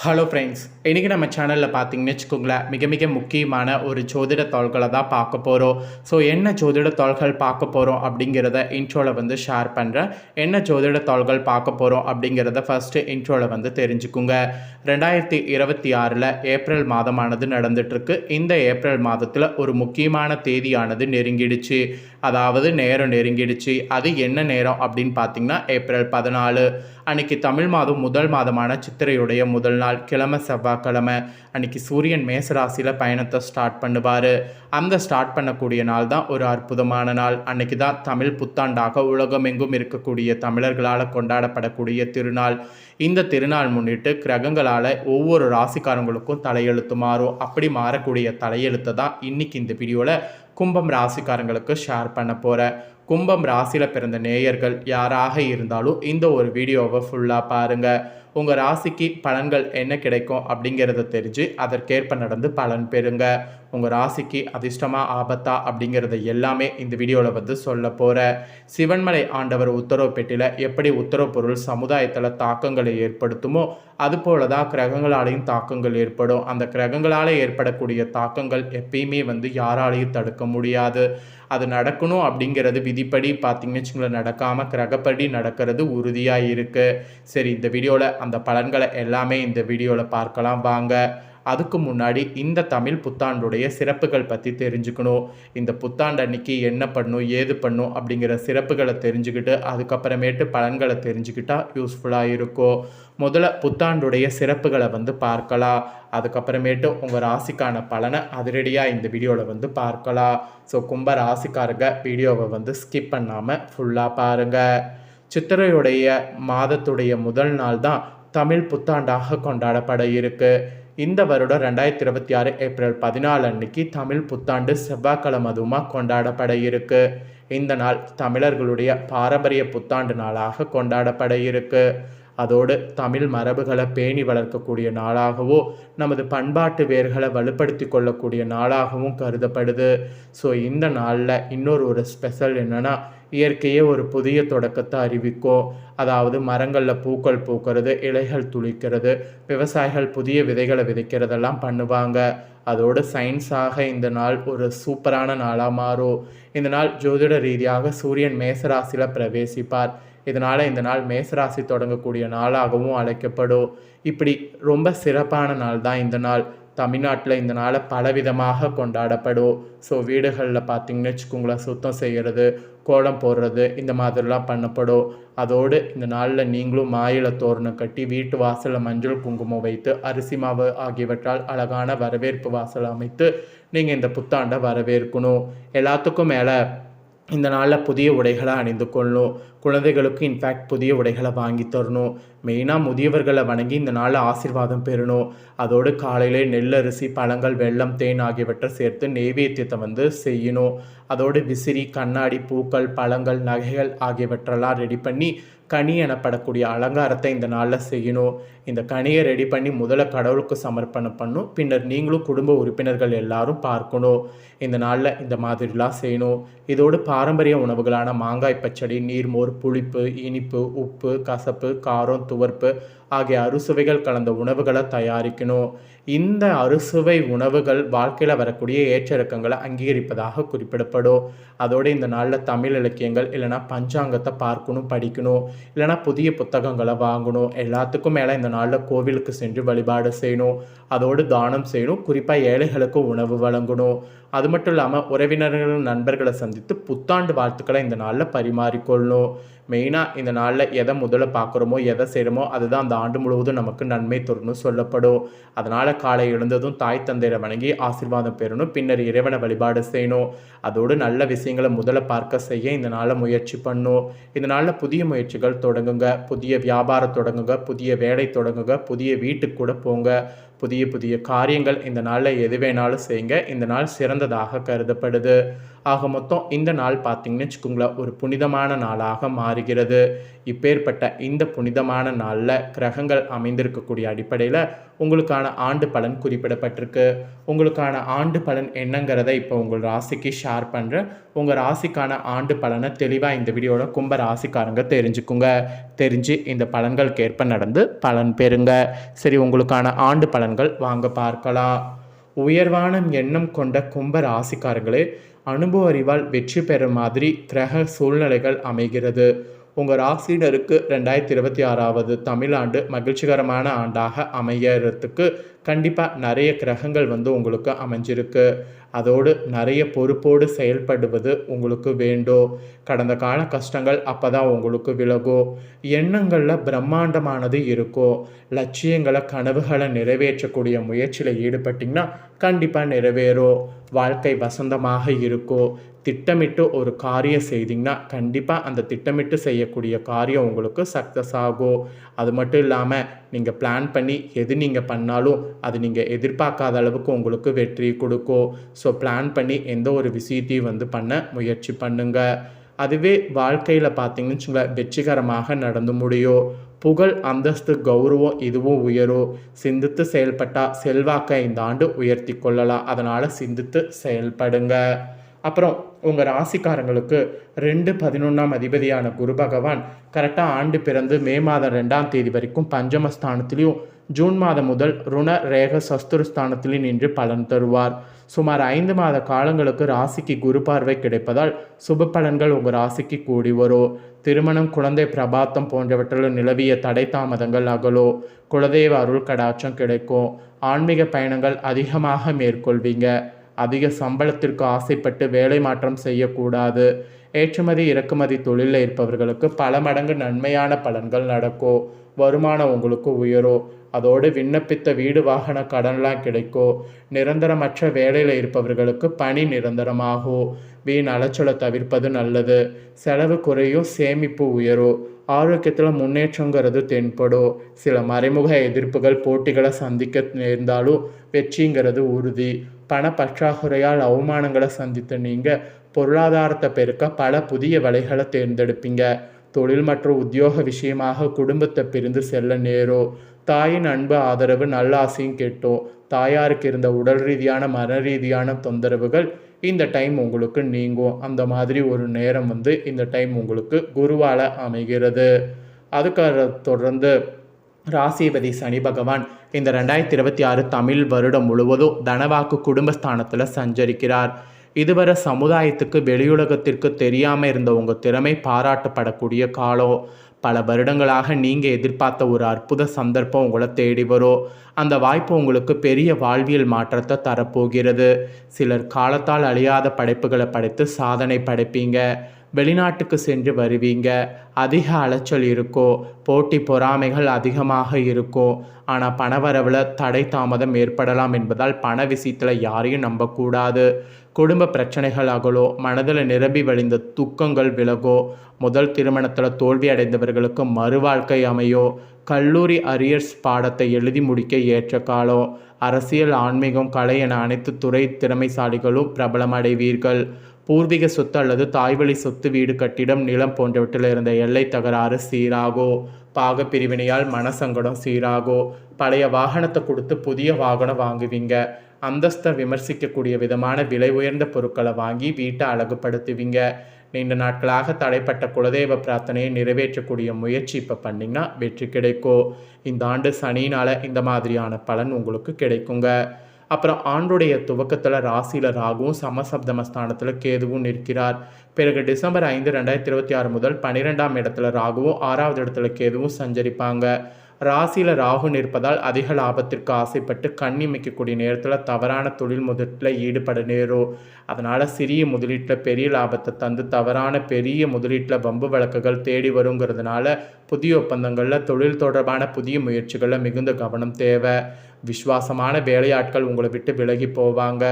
Hello friends, இன்றைக்கி நம்ம சேனலில் பார்த்தீங்கன்னு வச்சுக்கோங்களேன், மிக மிக முக்கியமான ஒரு ஜோதிட தாள்களை தான் பார்க்க போகிறோம். ஸோ என்ன ஜோதிட தாள்கள் பார்க்க போகிறோம் அப்படிங்கிறத இன்ட்ரோவில் வந்து ஷேர் பண்ணுறேன். என்ன ஜோதிட தாள்கள் பார்க்க போகிறோம் அப்படிங்கிறத ஃபஸ்ட்டு இன்ட்ரோவில் வந்து தெரிஞ்சுக்குங்க. 2026 ஏப்ரல் மாதமானது நடந்துகிட்ருக்கு. இந்த ஏப்ரல் மாதத்தில் ஒரு முக்கியமான தேதியானது நெருங்கிடுச்சு. அதாவது நேரம் நெருங்கிடுச்சு. அது என்ன நேரம் அப்படின்னு பார்த்தீங்கன்னா ஏப்ரல் 14 அன்றைக்கி தமிழ் மாதம் முதல் மாதமான சித்திரையுடைய முதல் நாள், கிழமை செவ்வாய்க்கிழமை. அன்றைக்கி சூரியன் மேசராசியில் பயணத்தை ஸ்டார்ட் பண்ணுவார். அந்த ஸ்டார்ட் பண்ணக்கூடிய நாள் தான் ஒரு அற்புதமான நாள். அன்றைக்கி தான் தமிழ் புத்தாண்டாக உலகமெங்கும் இருக்கக்கூடிய தமிழர்களால் கொண்டாடப்படக்கூடிய திருநாள். இந்த திருநாள் முன்னிட்டு கிரகங்களால் ஒவ்வொரு ராசிக்காரங்களுக்கும் தலையெழுத்து மாறும். அப்படி மாறக்கூடிய தலையெழுத்தை தான் இன்றைக்கி இந்த வீடியோவில் கும்பம் ராசிக்காரங்களுக்கு ஷேர் பண்ண போகிறேன். கும்பம் ராசியில் பிறந்த நேயர்கள் யாராக இருந்தாலும் இந்த ஒரு வீடியோவை ஃபுல்லாக பாருங்கள். உங்கள் ராசிக்கு பலன்கள் என்ன கிடைக்கும் அப்படிங்கிறத தெரிஞ்சு அதற்கேற்ப நடந்து பலன் பெறுங்க. உங்கள் ராசிக்கு அதிர்ஷ்டமாக ஆபத்தா அப்படிங்கிறத எல்லாமே இந்த வீடியோவில் வந்து சொல்ல போகிறேன். சிவன்மலை ஆண்டவர் உத்தரவு பெட்டியில் எப்படி உத்தரவு பொருள் சமுதாயத்தில் தாக்கங்களை ஏற்படுத்துமோ அதுபோல தான் கிரகங்களாலேயும் தாக்கங்கள் ஏற்படும். அந்த கிரகங்களால் ஏற்படக்கூடிய தாக்கங்கள் எப்பயுமே வந்து யாராலையும் தடுக்க முடியாது. அது நடக்கணும் அப்படிங்கிறது விதிப்படி பார்த்திங்கன்னு வச்சுங்களேன், நடக்காமல் கிரகப்படி நடக்கிறது உறுதியாக இருக்குது. சரி, இந்த வீடியோவில் அந்த பலன்களை எல்லாமே இந்த வீடியோவில் பார்க்கலாம் வாங்க. அதுக்கு முன்னாடி இந்த தமிழ் புத்தாண்டுடைய சிறப்புகள் பற்றி தெரிஞ்சுக்கணும். இந்த புத்தாண்டு அன்னைக்கு என்ன பண்ணும் ஏது பண்ணும் அப்படிங்கிற சிறப்புகளை தெரிஞ்சுக்கிட்டு அதுக்கப்புறமேட்டு பலன்களை தெரிஞ்சுக்கிட்டால் யூஸ்ஃபுல்லாக இருக்கும். முதல்ல புத்தாண்டுடைய சிறப்புகளை வந்து பார்க்கலாம். அதுக்கப்புறமேட்டு உங்கள் ராசிக்கான பலனை அதிரடியாக இந்த வீடியோவில் வந்து பார்க்கலாம். ஸோ கும்ப ராசிக்காரங்க வீடியோவை வந்து ஸ்கிப் பண்ணாமல் ஃபுல்லாக பாருங்கள். சித்திரையுடைய மாதத்துடைய முதல் நாள் தான் தமிழ் புத்தாண்டாக கொண்டாடப்பட இருக்குது. இந்த வருடம் 2026 ஏப்ரல் 14 அன்னைக்கு தமிழ் புத்தாண்டு செவ்வாய்க்கிழமை அதுவுமாக கொண்டாடப்பட இருக்கு. இந்த நாள் தமிழர்களுடைய பாரம்பரிய புத்தாண்டு நாளாக கொண்டாடப்பட இருக்கு. அதோடு தமிழ் மரபுகளை பேணி வளர்க்கக்கூடிய நாளாகவோ நமது பண்பாட்டு வேர்களை வலுப்படுத்தி கொள்ளக்கூடிய நாளாகவும் கருதப்படுது. ஸோ இந்த நாளில் இன்னொரு ஸ்பெஷல் என்னென்னா, இயற்கையே ஒரு புதிய தொடக்கத்தை அறிவிக்கும். அதாவது மரங்களில் பூக்கள் பூக்கிறது, இலைகள் துளிக்கிறது, விவசாயிகள் புதிய விதைகளை விதைக்கிறதெல்லாம் பண்ணுவாங்க. அதோடு சயின்ஸாக இந்த நாள் ஒரு சூப்பரான நாளாக மாறும். இந்த நாள் ஜோதிட ரீதியாக சூரியன் மேசராசியில் பிரவேசிப்பார். இதனால் இந்த நாள் மேசராசி தொடங்கக்கூடிய நாளாகவும் அழைக்கப்படும். இப்படி ரொம்ப சிறப்பான நாள் தான் இந்த நாள். தமிழ்நாட்டில் இந்த நாளை பலவிதமாக கொண்டாடப்படும். ஸோ வீடுகளில் பார்த்திங்கன்னு வச்சுக்கோங்களேன், சுத்தம் செய்கிறது, கோலம் போடுறது, இந்த மாதிரிலாம் பண்ணப்படும். அதோடு இந்த நாளில் நீங்களும் மாயில தோரணம் கட்டி வீட்டு வாசலில் மஞ்சள் குங்குமம் வைத்து அரிசி மாவு ஆகியவற்றால் அழகான வரவேற்பு வாசல் அமைத்து நீங்கள் இந்த புத்தாண்டை வரவேற்கணும். எல்லாத்துக்கும் மேலே இந்த நாளில் புதிய உடைகளை அணிந்து கொள்ளணும். குழந்தைகளுக்கு இன்ஃபேக்ட் புதிய உடைகளை வாங்கி தரணும். மெயினாக முதியவர்களை வணங்கி இந்த நாளில் ஆசீர்வாதம் பெறணும். அதோடு காலையிலே நெல்லரிசி, பழங்கள், வெல்லம், தேன் ஆகியவற்றை சேர்த்து நெய்வேத்தியத்தை வந்து செய்யணும். அதோடு விசிறி, கண்ணாடி, பூக்கள், பழங்கள், நகைகள் ஆகியவற்றெல்லாம் ரெடி பண்ணி கனி எனப்படக்கூடிய அலங்காரத்தை இந்த நாளில் செய்யணும். இந்த கனியை ரெடி பண்ணி முதல்ல கடவுளுக்கு சமர்ப்பணம் பண்ணணும். பின்னர் நீங்களும் குடும்ப உறுப்பினர்கள் எல்லாரும் பார்க்கணும். இந்த நாளில் இந்த மாதிரிலாம் செய்யணும். இதோடு பாரம்பரிய உணவுகளான மாங்காய் பச்சடி, நீர்மோர், புளிப்பு, இனிப்பு, உப்பு, கசப்பு, காரம், துவர்ப்பு ஆகிய அறுசுவைகள் கலந்த உணவுகளை தயாரிக்கணும். இந்த அறுசுவை உணவுகள் வாழ்க்கையில் வரக்கூடிய ஏற்றிறக்கங்களை அங்கீகரிப்பதாக குறிப்பிடப்படும். அதோடு இந்த நாளில் தமிழ் இலக்கியங்கள் இல்லைனா பஞ்சாங்கத்தை பார்க்கணும், படிக்கணும், இல்லைனா புதிய புத்தகங்களை வாங்கணும். எல்லாத்துக்கும் மேலே இந்த நாளில் கோவிலுக்கு சென்று வழிபாடு செய்யணும். அதோடு தானம் செய்யணும். குறிப்பாக ஏழைகளுக்கு உணவு வழங்கணும். அது மட்டும் இல்லாமல் உறவினர்கள், நண்பர்களை சந்தித்து புத்தாண்டு வாழ்த்துக்களை இந்த நாளில் பரிமாறிக்கொள்ளணும். மெயினாக இந்த நாளில் எதை முதல்ல பார்க்குறோமோ, எதை செய்கிறோமோ அதுதான் அந்த ஆண்டு முழுவதும் நமக்கு நன்மை தரணும்னு சொல்லப்படும். அதனால் காலை எழுந்ததும் தாய் தந்தையரை வணங்கி ஆசீர்வாதம் பெறணும். பின்னர் இறைவனை வழிபாடு செய்யணும். அதோடு நல்ல விஷயங்களை முதல்ல பார்க்க செய்ய இந்த நாளில் முயற்சி பண்ணணும். இந்த நாளில் புதிய முயற்சிகள் தொடங்குங்க, புதிய வியாபாரம் தொடங்குங்க, புதிய வேலை தொடங்குங்க, புதிய வீட்டுக்கு கூட போங்க. புதிய புதிய காரியங்கள் இந்த நாளில் எது வேணாலும் செய்யுங்க. இந்த நாள் சிறந்ததாக கருதப்படுது. ஆக மொத்தம் இந்த நாள் பார்த்திங்கன்னு வச்சுக்கோங்களேன் ஒரு புனிதமான நாளாக மாறுகிறது. இப்பேற்பட்ட இந்த புனிதமான நாளில் கிரகங்கள் அமைந்திருக்கக்கூடிய அடிப்படையில் உங்களுக்கான ஆண்டு பலன் குறிப்பிடப்பட்டிருக்கு. உங்களுக்கான ஆண்டு பலன் என்னங்கிறத இப்போ உங்கள் ராசிக்கு ஷேர் பண்ணுறேன். உங்கள் ராசிக்கான ஆண்டு பலனை தெளிவாக இந்த வீடியோவில் கும்ப ராசிக்காரங்க தெரிஞ்சுக்குங்க. தெரிஞ்சு இந்த பலன்களுக்கு ஏற்ப நடந்து பலன் பெறுங்க. சரி, உங்களுக்கான ஆண்டு பலன்கள் வாங்க பார்க்கலாம். உயர்வான எண்ணம் கொண்ட கும்ப ராசிக்காரங்களே, அனுபவ அறிவால் வெற்றி பெறும் மாதிரி கிரக சூழ்நிலைகள் அமைகிறது. உங்கள் ராசினருக்கு 2026 தமிழாண்டு மகிழ்ச்சிகரமான ஆண்டாக அமையறதுக்கு கண்டிப்பாக நிறைய கிரகங்கள் உங்களுக்கு அமைஞ்சிருக்கு. அதோடு நிறைய பொறுப்போடு செயல்படுவது உங்களுக்கு வேண்டும். கடந்த கால கஷ்டங்கள் அப்போ தான் உங்களுக்கு விலகும். எண்ணங்களில் பிரம்மாண்டமானது இருக்கும். லட்சியங்களை கனவுகளை நிறைவேற்றக்கூடிய முயற்சியில் ஈடுபட்டிங்கன்னா கண்டிப்பாக நிறைவேறும். வாழ்க்கை வசந்தமாக இருக்கும். திட்டமிட்டு ஒரு காரியம் செய்திங்கன்னா கண்டிப்பாக அந்த திட்டமிட்டு செய்யக்கூடிய காரியம் உங்களுக்கு சக்ஸஸ் ஆகும். அது மட்டும் இல்லாமல் நீங்கள் பிளான் பண்ணி எது நீங்கள் பண்ணாலும் அது நீங்கள் எதிர்பார்க்காத அளவுக்கு உங்களுக்கு வெற்றி கொடுக்கும். ஸோ பிளான் பண்ணி எந்த ஒரு விஷயத்தையும் பண்ண முயற்சி பண்ணுங்க. அதுவே வாழ்க்கையில் பார்த்தீங்கன்னு வச்சுங்களேன் வெற்றிகரமாக நடந்து முடியும். புகழ், அந்தஸ்து, கௌரவம் இதுவும் உயரும். சிந்தித்து செயல்பட்டால் செல்வாக்கை இந்த ஆண்டு உயர்த்தி கொள்ளலாம். அதனால் சிந்தித்து செயல்படுங்க. அப்புறம் உங்கள் ராசிக்காரங்களுக்கு 2-11 அதிபதியான குரு பகவான் கரெக்டாக ஆண்டு பிறந்து மே மாதம் 2ஆம் தேதி வரைக்கும் பஞ்சமஸ்தானத்திலையும் ஜூன் மாதம் முதல் ருண ரேக சஸ்துருஸ்தானத்திலையும் நின்று பலன் தருவார். சுமார் 5 மாத காலங்களுக்கு ராசிக்கு குரு பார்வை கிடைப்பதால் சுப பலன்கள் உங்கள் ராசிக்கு கூடி வரும். திருமணம், குழந்தை பிரபாத்தம் போன்றவற்றில் நிலவிய தடை தாமதங்கள் அகலோ. குலதெய்வ அருள் கடாட்சம் கிடைக்கும். ஆன்மீக பயணங்கள் அதிகமாக மேற்கொள்வீங்க. அதிக சம்பளத்திற்கு ஆசைப்பட்டு வேலை மாற்றம் செய்யக்கூடாது. ஏற்றுமதி இறக்குமதி தொழிலில் இருப்பவர்களுக்கு பல மடங்கு நன்மையான பலன்கள் நடக்கும். வருமானம் உங்களுக்கு உயரும். அதோடு விண்ணப்பித்த வீடு வாகன கடன்லாம் கிடைக்கும். நிரந்தரமற்ற வேலையில் இருப்பவர்களுக்கு பணி நிரந்தரமாகும். வீண் அலைச்சலை தவிர்ப்பது நல்லது. செலவு குறையும், சேமிப்பு உயரும். ஆரோக்கியத்தில் முன்னேற்றங்கிறது தென்படும். சில மறைமுக எதிர்ப்புகள், போட்டிகளை சந்திக்க நேர்ந்தாலும் வெற்றிங்கிறது உறுதி. பண பற்றாக்குறையால் அவமானங்களை சந்தித்த நீங்கள் பொருளாதாரத்தை பெருக்க பல புதிய வழிகளை தேர்ந்தெடுப்பீங்க. தொழில் மற்றும் உத்தியோக விஷயமாக குடும்பத்தை பிரிந்து செல்ல நேரும். தாயின் அன்பு, ஆதரவு, நல்ல ஆசையும் கேட்டோம். தாயாருக்கு இருந்த உடல் ரீதியான மன ரீதியான தொந்தரவுகள் இந்த டைம் உங்களுக்கு நீங்கும். அந்த மாதிரி ஒரு நேரம் இந்த டைம் உங்களுக்கு குருவால் அமைகிறது. அதுக்கு தொடர்ந்து ராசிபதி சனி பகவான் இந்த 2026 தமிழ் வருடம் முழுவதும் தனவாக்கு குடும்பஸ்தானத்தில் சஞ்சரிக்கிறார். இதுவரை சமுதாயத்துக்கு வெளியுலகத்திற்கு தெரியாமல் இருந்த உங்கள் திறமை பாராட்டப்படக்கூடிய காலம். பல வருடங்களாக நீங்கள் எதிர்பார்த்த ஒரு அற்புத சந்தர்ப்பம் உங்களை தேடி வரும். அந்த வாய்ப்பு உங்களுக்கு பெரிய வாழ்வியல் மாற்றத்தை தரப்போகிறது. சிலர் காலத்தால் அழியாத படைப்புகளை படைத்து சாதனை படைப்பீங்க. வெளிநாட்டுக்கு சென்று வருவீங்க. அதிக அலைச்சல் இருக்கும். போட்டி பொறாமைகள் அதிகமாக இருக்கும். ஆனால் பணவரவில் தடை தாமதம் ஏற்படலாம் என்பதால் பண விஷயத்தில் யாரையும் நம்பக்கூடாது. குடும்ப பிரச்சனைகள் அகலோ. மனதில் நிரம்பி வழிந்த துக்கங்கள் விலகோ. முதல் திருமணத்தில் தோல்வி அடைந்தவர்களுக்கு மறுவாழ்க்கை அமையோ. கல்லூரி அரியர்ஸ் பாடத்தை எழுதி முடிக்க ஏற்ற காலம். அரசியல், ஆன்மீகம், கலை என அனைத்து துறை திறமைசாலிகளும் பிரபலமடைவீர்கள். பூர்வீக சொத்து அல்லது தாய்வழி சொத்து, வீடு, கட்டிடம், நிலம் போன்றவற்றில் இருந்த எல்லை தகராறு சீராகோ. பாக பிரிவினையால் மனசங்கடம் சீராகோ. பழைய வாகனத்தை கொடுத்து புதிய வாகனம் வாங்குவீங்க. அந்தஸ்தை விமர்சிக்கக்கூடிய விதமான விலை உயர்ந்த பொருட்களை வாங்கி வீட்டை அழகுபடுத்துவீங்க. நீண்ட நாட்களாக தடைப்பட்ட குலதெய்வ பிரார்த்தனையை நிறைவேற்றக்கூடிய முயற்சி இப்போ பண்ணிங்கன்னா வெற்றி கிடைக்கும். இந்த ஆண்டு சனியினால் இந்த மாதிரியான பலன் உங்களுக்கு கிடைக்குங்க. அப்புறம் ஆண்டுடைய துவக்கத்தில் ராசியில் ராகுவும் சமசப்தமஸ்தானத்தில் கேதுவும் நிற்கிறார். பிறகு டிசம்பர் 5, 2026 முதல் 12ஆம் இடத்துல ராகுவும் 6வது இடத்துல கேதுவும் சஞ்சரிப்பாங்க. ராசியில் ராகு நிற்பதால் அதிக லாபத்திற்கு ஆசைப்பட்டு கண்ணிமைக்கக்கூடிய நேரத்தில் தவறான தொழில் முதலீட்டில் ஈடுபட நேரும். அதனால் சிறிய முதலீட்டில் பெரிய லாபத்தை தந்து தவறான பெரிய முதலீட்டில் வம்பு வழக்குகள் தேடி வருங்கிறதுனால புதிய ஒப்பந்தங்களில் தொழில் தொடர்பான புதிய முயற்சிகளில் மிகுந்த கவனம் தேவை. விசுவாசமான வேலையாட்கள் உங்களை விட்டு விலகி போவாங்க.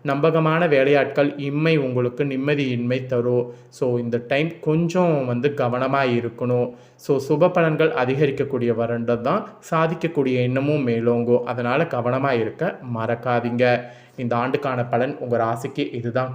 நம்பகமான வேலையாட்கள் இன்மை உங்களுக்கு நிம்மதியின்மை தரும். ஸோ இந்த டைம் கொஞ்சம் கவனமாக இருக்கணும். ஸோ சுப பலன்கள் அதிகரிக்கக்கூடிய வருடம் தான். சாதிக்கக்கூடிய எண்ணமும் மேலோங்கும். அதனால் கவனமாக இருக்க மறக்காதீங்க. இந்த ஆண்டுக்கான பலன் உங்கள் ராசிக்கு இதுதான்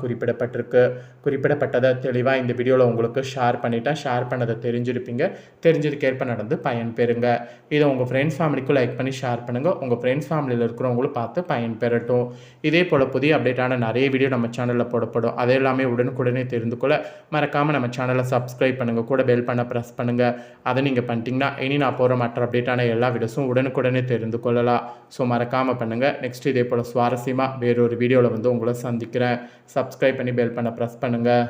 குறிப்பிடப்பட்டதை தெளிவாக இந்த வீடியோவில் உங்களுக்கு ஷேர் பண்ணிட்டேன். ஷேர் பண்ணதை தெரிஞ்சிருப்பீங்க. தெரிஞ்சதுக்கேற்ப நடந்து பயன் பெறுங்க. இதை உங்கள் ஃப்ரெண்ட்ஸ் ஃபேமிலிக்கும் லைக் பண்ணி ஷேர் பண்ணுங்கள். உங்கள் ஃப்ரெண்ட்ஸ் ஃபேமிலியில் இருக்கிறவங்களும் பார்த்து பயன் பெறட்டும். இதே போல் புதிய அப்டேட்டான நிறைய வீடியோ நம்ம சேனலில் போடப்படும். அதை எல்லாமே உடனுக்குடனே தெரிந்து கொள்ள மறக்காமல் நம்ம சேனலை சப்ஸ்கிரைப் பண்ணுங்கள். கூட பெல் பண்ண ப்ரெஸ் பண்ணுங்கள். அதை நீங்கள் பண்ணிட்டீங்கன்னா இனி நான் போகிற மற்ற அப்டேட்டான எல்லா வீடியோஸும் உடனுக்குடனே தெரிந்து கொள்ளலாம். ஸோ மறக்காமல் பண்ணுங்கள். நெக்ஸ்ட் இதே போல் சுவாரஸ்யமாக வேறொரு வீடியோவில் வந்து உங்களை சந்திக்கிறேன். சப்ஸ்கிரைப் பண்ணி பெல் பண்ண ப்ரெஸ் பண்ணுங்கள்.